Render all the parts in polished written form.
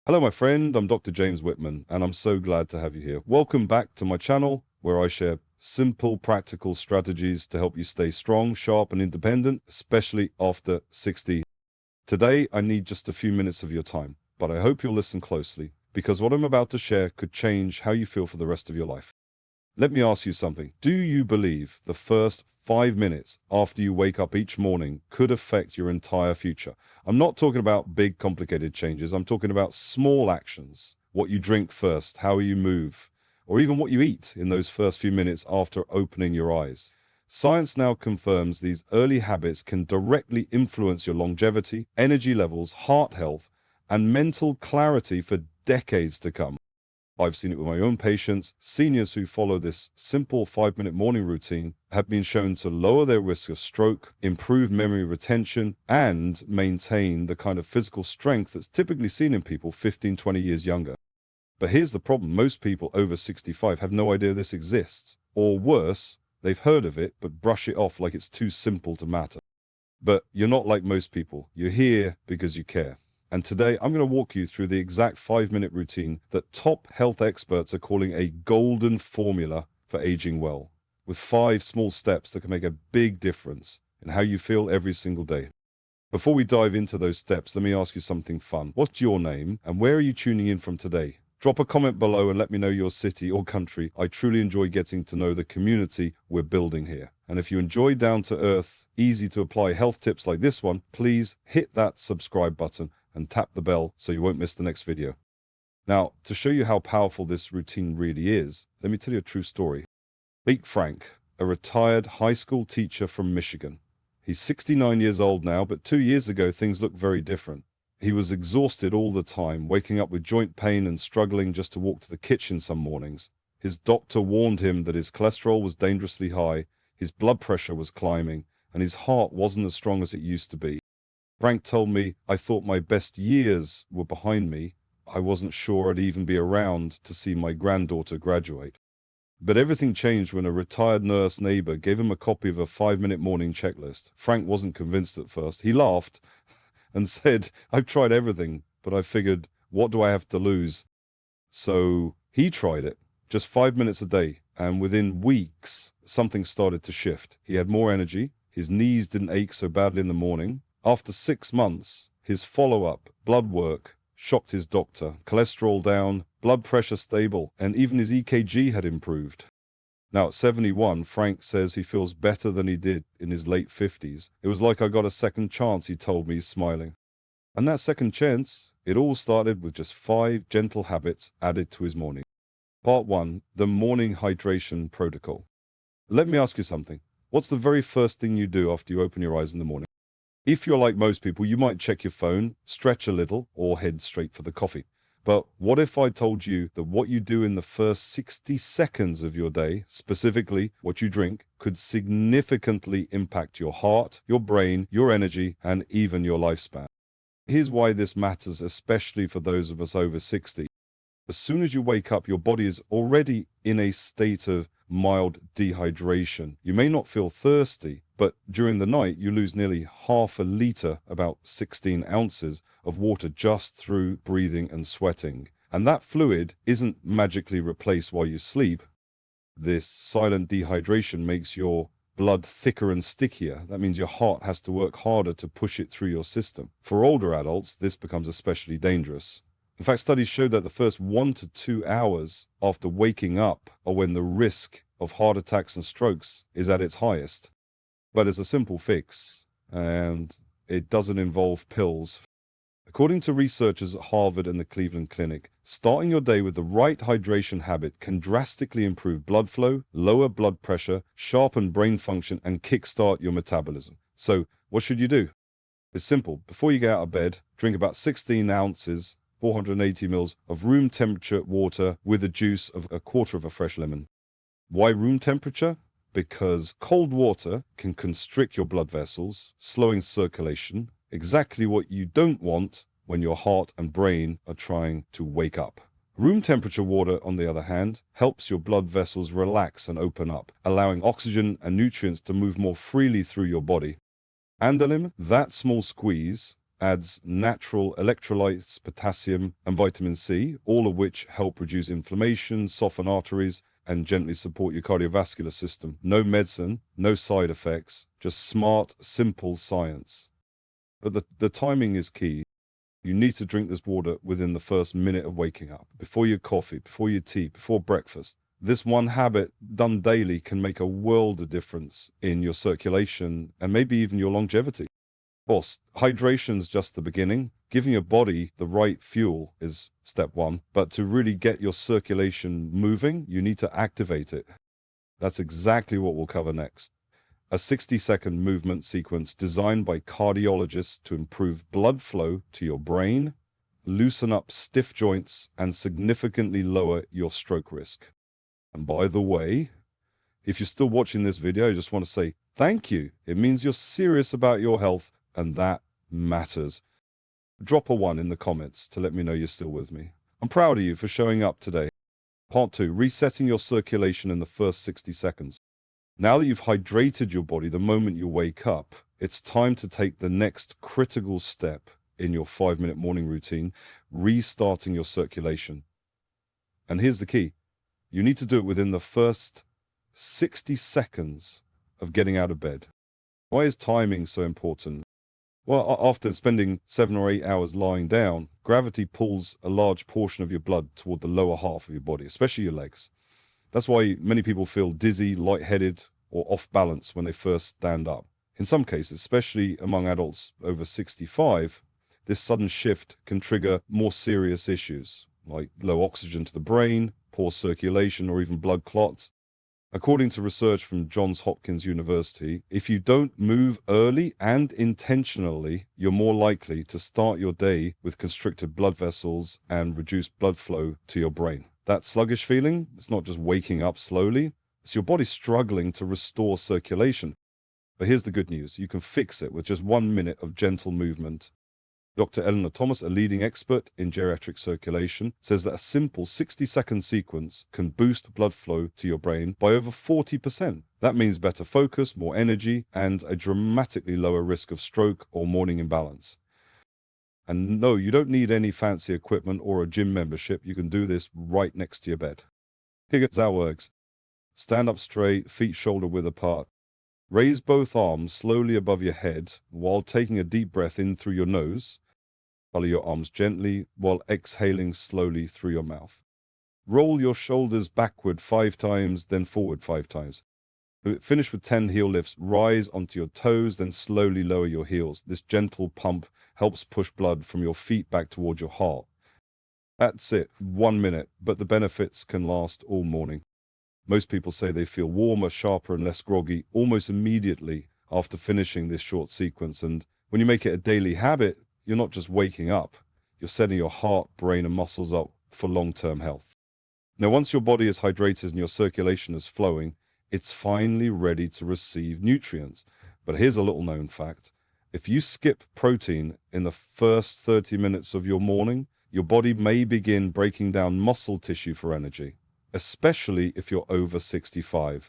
Hello, my friend. I'm Dr. James Whitman, and I'm so glad to have you here. Welcome back to my channel, where I share simple, practical strategies to help you stay strong, sharp, and independent, especially after 60. Today, I need just a few minutes of your time, but I hope you'll listen closely, because what I'm about to share could change how you feel for the rest of your life. Let me ask you something. Do you believe the first 5 minutes after you wake up each morning could affect your entire future? I'm not talking about big, complicated changes. I'm talking about small actions. What you drink first, how you move, or even what you eat in those first few minutes after opening your eyes. Science now confirms these early habits can directly influence your longevity, energy levels, heart health, and mental clarity for decades to come. I've seen it with my own patients. Seniors who follow this simple 5-minute morning routine have been shown to lower their risk of stroke, improve memory retention, and maintain the kind of physical strength that's typically seen in people 15, 20 years younger. But here's the problem. Most people over 65 have no idea this exists. Or worse, they've heard of it, but brush it off like it's too simple to matter. But you're not like most people. You're here because you care. And today, I'm going to walk you through the exact 5-minute routine that top health experts are calling a golden formula for aging well, with 5 small steps that can make a big difference in how you feel every single day. Before we dive into those steps, let me ask you something fun. What's your name and where are you tuning in from today? Drop a comment below and let me know your city or country. I truly enjoy getting to know the community we're building here. And if you enjoy down-to-earth, easy-to-apply health tips like this one, please hit that subscribe button and tap the bell so you won't miss the next video. Now, to show you how powerful this routine really is, let me tell you a true story. Meet Frank, a retired high school teacher from Michigan. He's 69 years old now, but 2 years ago things looked very different. He was exhausted all the time, waking up with joint pain and struggling just to walk to the kitchen some mornings. His doctor warned him that his cholesterol was dangerously high, his blood pressure was climbing, and his heart wasn't as strong as it used to be. Frank told me, "I thought my best years were behind me. I wasn't sure I'd even be around to see my granddaughter graduate." But everything changed when a retired nurse neighbor gave him a copy of a 5-minute morning checklist. Frank wasn't convinced at first. He laughed and said, "I've tried everything, but I figured, what do I have to lose?" So he tried it, just 5 minutes a day, and within weeks, something started to shift. He had more energy, his knees didn't ache so badly in the morning. After 6 months, his follow-up blood work shocked his doctor. Cholesterol down, blood pressure stable, and even his EKG had improved. Now at 71, Frank says he feels better than he did in his late 50s. "It was like I got a second chance," he told me, smiling. And that second chance, it all started with just 5 gentle habits added to his morning. Part 1, the morning hydration protocol. Let me ask you something. What's the very first thing you do after you open your eyes in the morning? If you're like most people, you might check your phone, stretch a little, or head straight for the coffee. But what if I told you that what you do in the first 60 seconds of your day, specifically what you drink, could significantly impact your heart, your brain, your energy, and even your lifespan? Here's why this matters, especially for those of us over 60. As soon as you wake up, your body is already in a state of mild dehydration. You may not feel thirsty, but during the night, you lose nearly half a liter, about 16 ounces, of water just through breathing and sweating. And that fluid isn't magically replaced while you sleep. This silent dehydration makes your blood thicker and stickier. That means your heart has to work harder to push it through your system. For older adults, this becomes especially dangerous. In fact, studies show that the first 1 to 2 hours after waking up are when the risk of heart attacks and strokes is at its highest. But there's a simple fix, and it doesn't involve pills. According to researchers at Harvard and the Cleveland Clinic, starting your day with the right hydration habit can drastically improve blood flow, lower blood pressure, sharpen brain function, and kickstart your metabolism. So, what should you do? It's simple. Before you get out of bed, drink about 16 ounces 480 mils of room temperature water with the juice of a quarter of a fresh lemon. Why room temperature? Because cold water can constrict your blood vessels, slowing circulation, exactly what you don't want when your heart and brain are trying to wake up. Room temperature water, on the other hand, helps your blood vessels relax and open up, allowing oxygen and nutrients to move more freely through your body. And a lemon, that small squeeze, adds natural electrolytes, potassium, and vitamin C, all of which help reduce inflammation, soften arteries, and gently support your cardiovascular system. No medicine, no side effects, just smart, simple science. But the timing is key. You need to drink this water within the first minute of waking up, before your coffee, before your tea, before breakfast. This one habit done daily can make a world of difference in your circulation and maybe even your longevity. Of course, hydration's just the beginning. Giving your body the right fuel is step one, but to really get your circulation moving, you need to activate it. That's exactly what we'll cover next. A 60-second movement sequence designed by cardiologists to improve blood flow to your brain, loosen up stiff joints, and significantly lower your stroke risk. And by the way, if you're still watching this video, I just want to say thank you. It means you're serious about your health, and that matters. Drop a 1 in the comments to let me know you're still with me. I'm proud of you for showing up today. Part 2, resetting your circulation in the first 60 seconds. Now that you've hydrated your body the moment you wake up, it's time to take the next critical step in your 5-minute morning routine, restarting your circulation. And here's the key. You need to do it within the first 60 seconds of getting out of bed. Why is timing so important? Well, after spending 7 or 8 hours lying down, gravity pulls a large portion of your blood toward the lower half of your body, especially your legs. That's why many people feel dizzy, lightheaded, or off balance when they first stand up. In some cases, especially among adults over 65, this sudden shift can trigger more serious issues, like low oxygen to the brain, poor circulation, or even blood clots. According to research from Johns Hopkins University, if you don't move early and intentionally, you're more likely to start your day with constricted blood vessels and reduced blood flow to your brain. That sluggish feeling, it's not just waking up slowly, it's your body struggling to restore circulation. But here's the good news, you can fix it with just 1 minute of gentle movement. Dr. Eleanor Thomas, a leading expert in geriatric circulation, says that a simple 60-second sequence can boost blood flow to your brain by over 40%. That means better focus, more energy, and a dramatically lower risk of stroke or morning imbalance. And no, you don't need any fancy equipment or a gym membership. You can do this right next to your bed. Here's how it works. Stand up straight, feet shoulder width apart. Raise both arms slowly above your head while taking a deep breath in through your nose. Follow your arms gently while exhaling slowly through your mouth. Roll your shoulders backward 5 times, then forward 5 times. Finish with 10 heel lifts. Rise onto your toes, then slowly lower your heels. This gentle pump helps push blood from your feet back towards your heart. That's it, 1 minute, but the benefits can last all morning. Most people say they feel warmer, sharper, and less groggy almost immediately after finishing this short sequence. And when you make it a daily habit, you're not just waking up, you're setting your heart, brain, and muscles up for long-term health. Now, once your body is hydrated and your circulation is flowing, it's finally ready to receive nutrients. But here's a little known fact. If you skip protein in the first 30 minutes of your morning, your body may begin breaking down muscle tissue for energy, especially if you're over 65.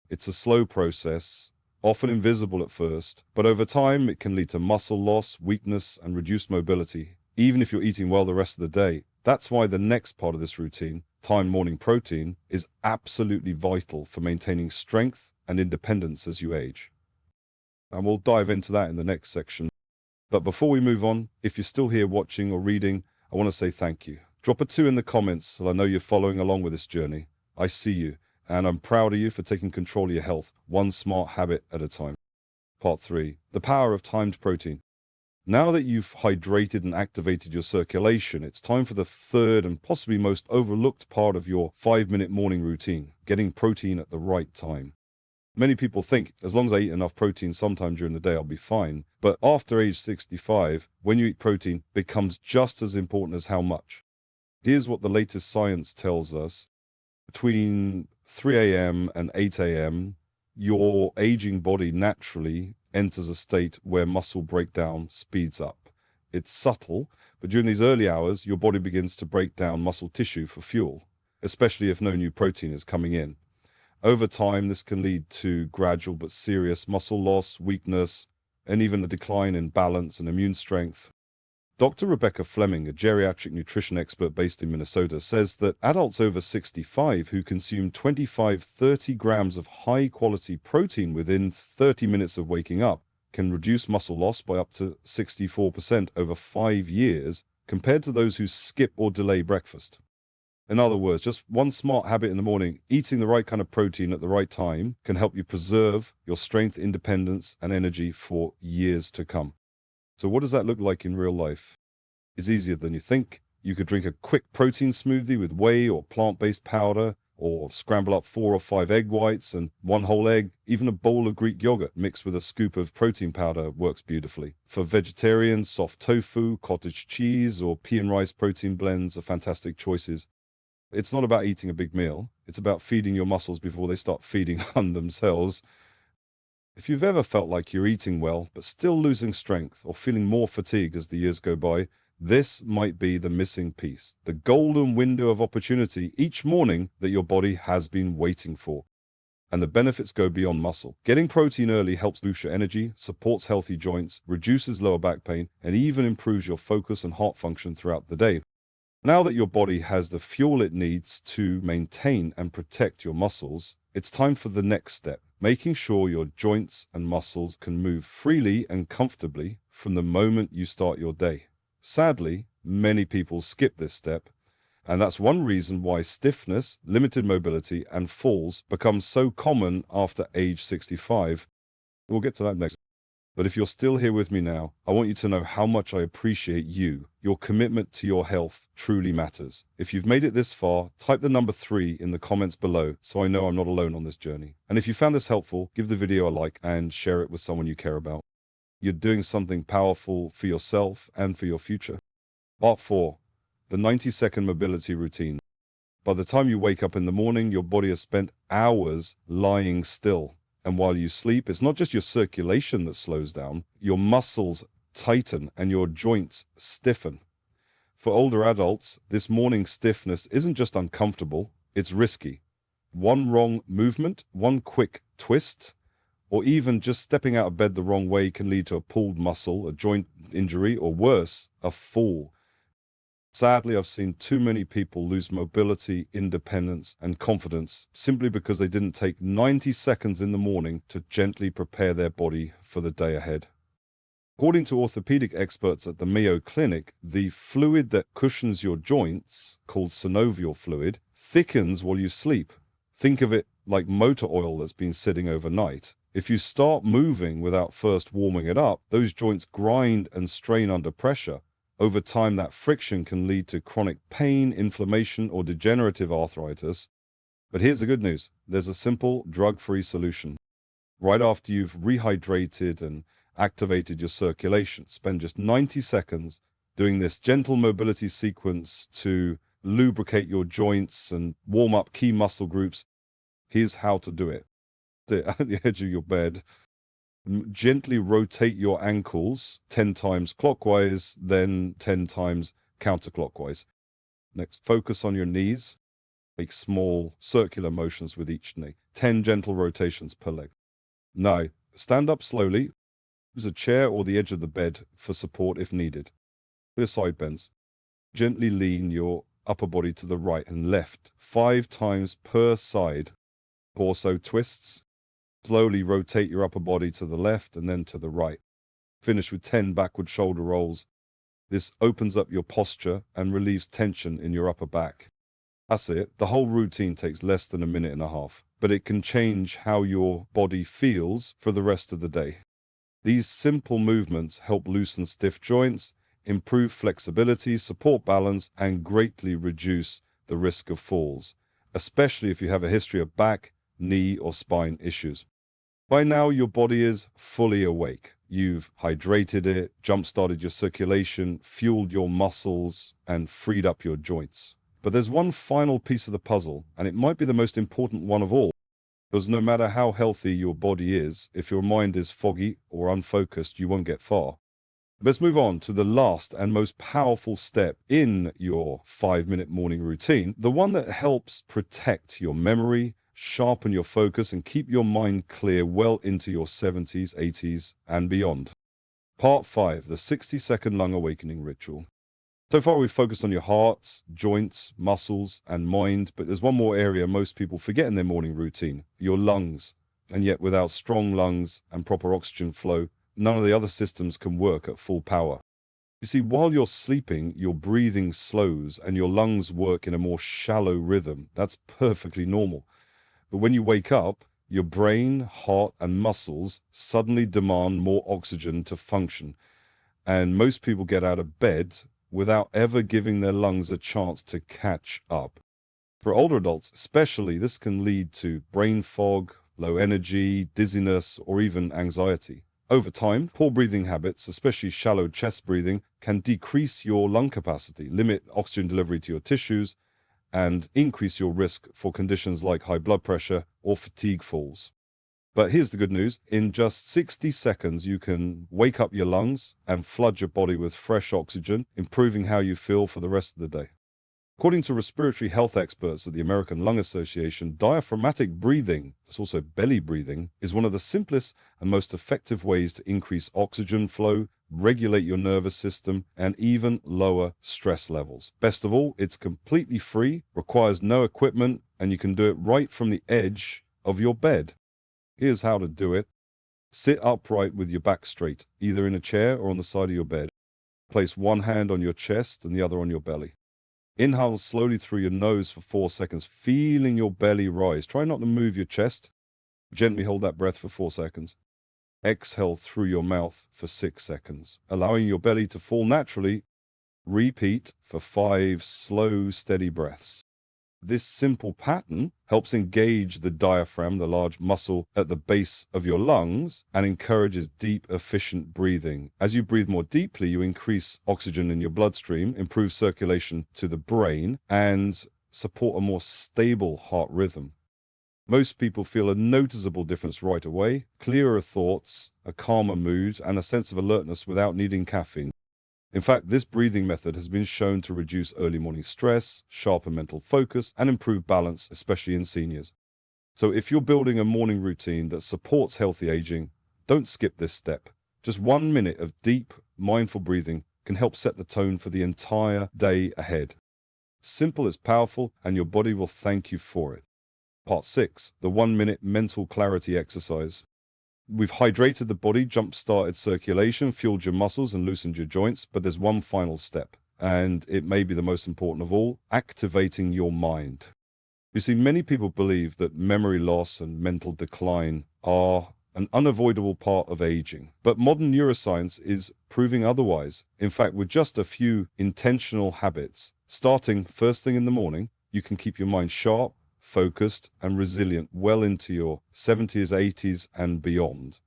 It's a slow process, often invisible at first, but over time it can lead to muscle loss, weakness, and reduced mobility, even if you're eating well the rest of the day. That's why the next part of this routine, timed morning protein, is absolutely vital for maintaining strength and independence as you age. And we'll dive into that in the next section. But before we move on, if you're still here watching or reading, I want to say thank you. Drop a 2 in the comments so I know you're following along with this journey. I see you, and I'm proud of you for taking control of your health, one smart habit at a time. Part 3, the power of timed protein. Now that you've hydrated and activated your circulation, it's time for the third and possibly most overlooked part of your 5-minute morning routine, getting protein at the right time. Many people think, as long as I eat enough protein sometime during the day, I'll be fine. But after age 65, when you eat protein, it becomes just as important as how much. Here's what the latest science tells us. Between 3 a.m. and 8 a.m., your aging body naturally enters a state where muscle breakdown speeds up. It's subtle, but during these early hours, your body begins to break down muscle tissue for fuel, especially if no new protein is coming in. Over time, this can lead to gradual but serious muscle loss, weakness, and even a decline in balance and immune strength. Dr. Rebecca Fleming, a geriatric nutrition expert based in Minnesota, says that adults over 65 who consume 25-30 grams of high-quality protein within 30 minutes of waking up can reduce muscle loss by up to 64% over 5 years compared to those who skip or delay breakfast. In other words, just one smart habit in the morning, eating the right kind of protein at the right time, can help you preserve your strength, independence, and energy for years to come. So what does that look like in real life? It's easier than you think. You could drink a quick protein smoothie with whey or plant-based powder, or scramble up 4 or 5 egg whites and 1 whole egg. Even a bowl of Greek yogurt mixed with a scoop of protein powder works beautifully. For vegetarians, soft tofu, cottage cheese, or pea and rice protein blends are fantastic choices. It's not about eating a big meal. It's about feeding your muscles before they start feeding on themselves. If you've ever felt like you're eating well, but still losing strength or feeling more fatigued as the years go by, this might be the missing piece, the golden window of opportunity each morning that your body has been waiting for. And the benefits go beyond muscle. Getting protein early helps boost your energy, supports healthy joints, reduces lower back pain, and even improves your focus and heart function throughout the day. Now that your body has the fuel it needs to maintain and protect your muscles, it's time for the next step, making sure your joints and muscles can move freely and comfortably from the moment you start your day. Sadly, many people skip this step, and that's one reason why stiffness, limited mobility, and falls become so common after age 65. We'll get to that next. But if you're still here with me now, I want you to know how much I appreciate you. Your commitment to your health truly matters. If you've made it this far, type the number 3 in the comments below so I know I'm not alone on this journey. And if you found this helpful, give the video a like and share it with someone you care about. You're doing something powerful for yourself and for your future. Part 4. The 90-second mobility routine. By the time you wake up in the morning, your body has spent hours lying still. And while you sleep, it's not just your circulation that slows down, your muscles tighten and your joints stiffen. For older adults, this morning stiffness isn't just uncomfortable, it's risky. One wrong movement, one quick twist, or even just stepping out of bed the wrong way can lead to a pulled muscle, a joint injury, or worse, a fall. Sadly, I've seen too many people lose mobility, independence, and confidence simply because they didn't take 90 seconds in the morning to gently prepare their body for the day ahead. According to orthopedic experts at the Mayo Clinic, the fluid that cushions your joints, called synovial fluid, thickens while you sleep. Think of it like motor oil that's been sitting overnight. If you start moving without first warming it up, those joints grind and strain under pressure. Over time, that friction can lead to chronic pain, inflammation, or degenerative arthritis. But here's the good news. There's a simple, drug-free solution. Right after you've rehydrated and activated your circulation, spend just 90 seconds doing this gentle mobility sequence to lubricate your joints and warm up key muscle groups. Here's how to do it. At the edge of your bed, gently rotate your ankles 10 times clockwise, then 10 times counterclockwise. Next, focus on your knees. Make small circular motions with each knee. 10 gentle rotations per leg. Now, stand up slowly. Use a chair or the edge of the bed for support if needed. Your side bends. Gently lean your upper body to the right and left 5 times per side. Torso twists. Slowly rotate your upper body to the left and then to the right. Finish with 10 backward shoulder rolls. This opens up your posture and relieves tension in your upper back. That's it. The whole routine takes less than a minute and a half, but it can change how your body feels for the rest of the day. These simple movements help loosen stiff joints, improve flexibility, support balance, and greatly reduce the risk of falls, especially if you have a history of back, knee, or spine issues. By now, your body is fully awake. You've hydrated it, jump-started your circulation, fueled your muscles, and freed up your joints. But there's one final piece of the puzzle, and it might be the most important one of all. Because no matter how healthy your body is, if your mind is foggy or unfocused, you won't get far. Let's move on to the last and most powerful step in your 5-minute morning routine, the one that helps protect your memory sharpen your focus, and keep your mind clear well into your 70s, 80s, and beyond. Part 5, the 60-second lung awakening ritual. So far we've focused on your heart, joints, muscles, and mind, but there's one more area most people forget in their morning routine, your lungs. And yet without strong lungs and proper oxygen flow, none of the other systems can work at full power. You see, while you're sleeping, your breathing slows and your lungs work in a more shallow rhythm. That's perfectly normal. But when you wake up, your brain, heart, and muscles suddenly demand more oxygen to function. And most people get out of bed without ever giving their lungs a chance to catch up. For older adults especially, this can lead to brain fog, low energy, dizziness, or even anxiety. Over time, poor breathing habits, especially shallow chest breathing, can decrease your lung capacity, limit oxygen delivery to your tissues, and increase your risk for conditions like high blood pressure or fatigue falls. But here's the good news. In just 60 seconds, you can wake up your lungs and flood your body with fresh oxygen, improving how you feel for the rest of the day. According to respiratory health experts at the American Lung Association, diaphragmatic breathing, it's also belly breathing, is one of the simplest and most effective ways to increase oxygen flow, regulate your nervous system, and even lower stress levels. Best of all, it's completely free, requires no equipment, and you can do it right from the edge of your bed. Here's how to do it. Sit upright with your back straight, either in a chair or on the side of your bed. Place one hand on your chest and the other on your belly. Inhale slowly through your nose for 4 seconds, feeling your belly rise. Try not to move your chest. Gently hold that breath for 4 seconds. Exhale through your mouth for 6 seconds, allowing your belly to fall naturally. Repeat for 5 slow, steady breaths. This simple pattern helps engage the diaphragm, the large muscle at the base of your lungs, and encourages deep, efficient breathing. As you breathe more deeply, you increase oxygen in your bloodstream, improve circulation to the brain, and support a more stable heart rhythm. Most people feel a noticeable difference right away, clearer thoughts, a calmer mood, and a sense of alertness without needing caffeine. In fact, this breathing method has been shown to reduce early morning stress, sharpen mental focus, and improve balance, especially in seniors. So if you're building a morning routine that supports healthy aging, don't skip this step. Just 1 minute of deep, mindful breathing can help set the tone for the entire day ahead. Simple is powerful, and your body will thank you for it. Part 6, the 1-minute mental clarity exercise. We've hydrated the body, jump-started circulation, fueled your muscles, and loosened your joints, but there's one final step, and it may be the most important of all, activating your mind. You see, many people believe that memory loss and mental decline are an unavoidable part of aging, but modern neuroscience is proving otherwise. In fact, with just a few intentional habits, starting first thing in the morning, you can keep your mind sharp, focused, and resilient well into your 70s, 80s, and beyond.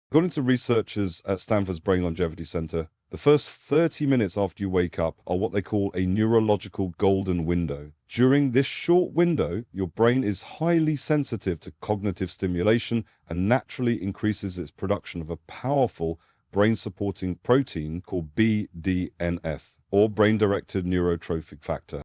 According to researchers at Stanford's Brain Longevity Center, the first 30 minutes after you wake up are what they call a neurological golden window. During this short window, your brain is highly sensitive to cognitive stimulation and naturally increases its production of a powerful brain-supporting protein called BDNF, or brain-directed neurotrophic factor.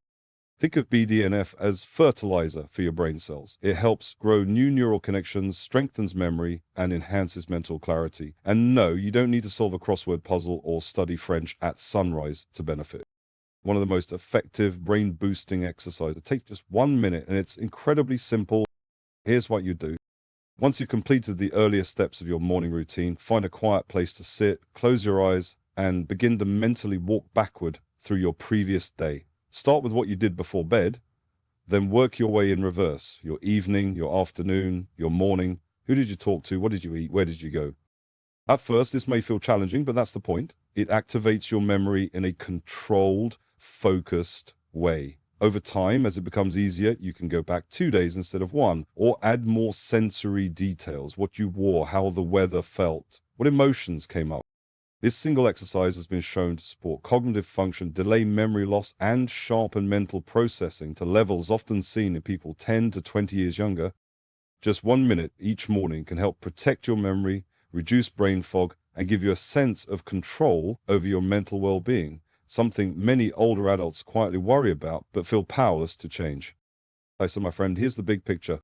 Think of BDNF as fertilizer for your brain cells. It helps grow new neural connections, strengthens memory, and enhances mental clarity. And no, you don't need to solve a crossword puzzle or study French at sunrise to benefit. One of the most effective brain-boosting exercises. It takes just 1 minute, and it's incredibly simple. Here's what you do. Once you've completed the earlier steps of your morning routine, find a quiet place to sit, close your eyes, and begin to mentally walk backward through your previous day. Start with what you did before bed, then work your way in reverse. Your evening, your afternoon, your morning. Who did you talk to? What did you eat? Where did you go? At first, this may feel challenging, but that's the point. It activates your memory in a controlled, focused way. Over time, as it becomes easier, you can go back 2 days instead of 1, or add more sensory details, what you wore, how the weather felt, what emotions came up. This single exercise has been shown to support cognitive function, delay memory loss, and sharpen mental processing to levels often seen in people 10 to 20 years younger. Just 1 minute each morning can help protect your memory, reduce brain fog, and give you a sense of control over your mental well-being, something many older adults quietly worry about but feel powerless to change. So my friend, here's the big picture.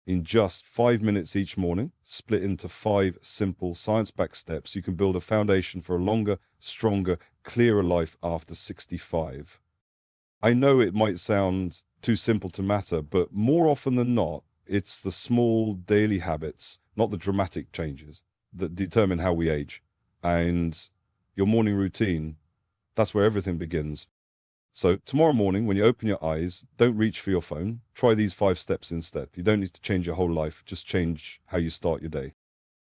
In just 5 minutes each morning, split into 5 simple science-backed steps, you can build a foundation for a longer, stronger, clearer life after 65. I know it might sound too simple to matter, but more often than not, it's the small daily habits, not the dramatic changes, that determine how we age. And your morning routine, that's where everything begins. So tomorrow morning, when you open your eyes, don't reach for your phone. Try these 5 steps instead. You don't need to change your whole life, just change how you start your day.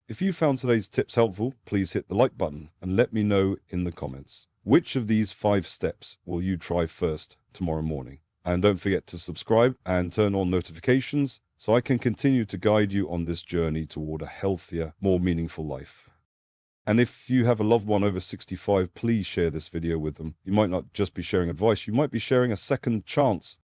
If you found today's tips helpful, please hit the like button and let me know in the comments. Which of these 5 steps will you try first tomorrow morning? And don't forget to subscribe and turn on notifications so I can continue to guide you on this journey toward a healthier, more meaningful life. And if you have a loved one over 65, please share this video with them. You might not just be sharing advice, you might be sharing a second chance